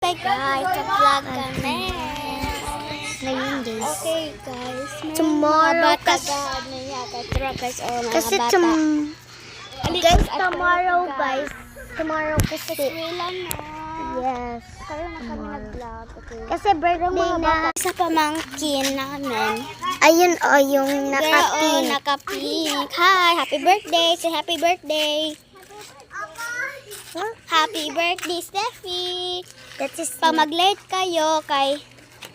Okay guys, ka-vlog kami. Ngayon guys. Okay guys, Tomorrow kasi kasi guys, tomorrow kasi. lang na. Yes. Karoon na kami nag-vlog. Okay. Kasi birthday na. Sa pamangkin namin. Ayun o, yung Nakapink. naka-pink. Naka-pink. Hi, happy birthday. Say happy birthday. Huh? Happy birthday, Steffi. That is Pag mag-late kayo, kay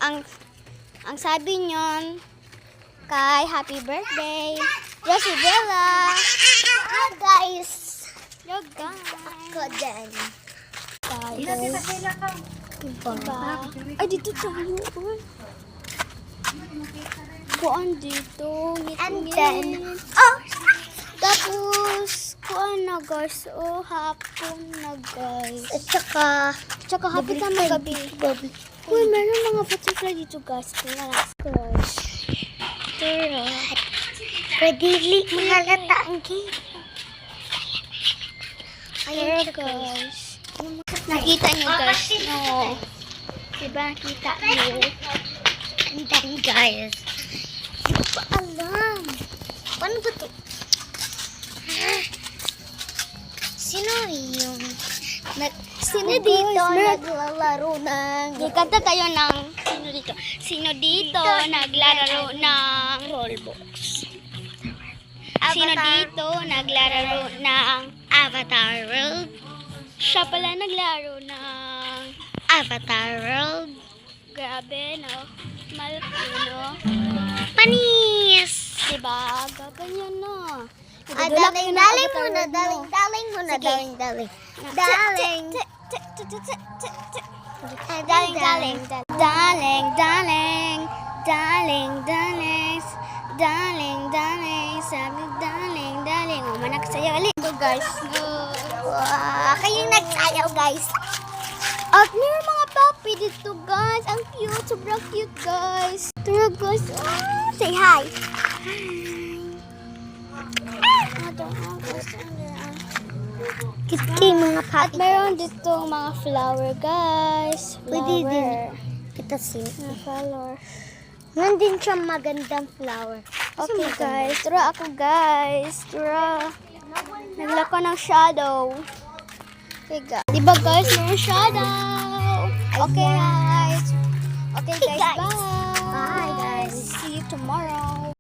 ang sabi nyon, kay happy birthday, Rosibella. Hi guys. Yo guys. Ako din. Diba? Ay, dito tayo. Uy. Kuan dito. And Ngit-ngit. then, oh, Tapos, kuan na guys. Oh, hapon na guys. at saka, Tsaka hapit na magabi. Uy, meron mga butterfly dito guys. Tingnan guys. Tara. pwede mahalata ang gate. Tara guys. Nakita nyo guys. No. Diba nakita nyo? And then guys, hindi ko alam. Paano ba ito? Sino yung Sino dito naglalaro ng Kanta tayo ng sino dito? Sino dito naglalaro ng Roblox? Sino dito naglalaro ng Avatar World? Siya pala naglaro ng Avatar World? grabe no? Malaki no? Panis! Diba? Gaganyan no? Daling muna. Daling. Daling. Sabi daling. Oh, manak sayo ulit. So guys, Kayong nagsayaw guys. at meron mga puppy dito guys. Ang cute, sobrang cute guys. Tara guys, Say hi. Kita mga At papi. meron dito mga flower guys. Pwede din. Flower. Kita si. Mga flower. Nandun siya magandang flower. Okay guys, tara ako guys. Tara. Naglako ng shadow. Okay guys. Diba guys, may shadow. Okay guys. Okay guys, guys. bye. Bye, guys. See you tomorrow.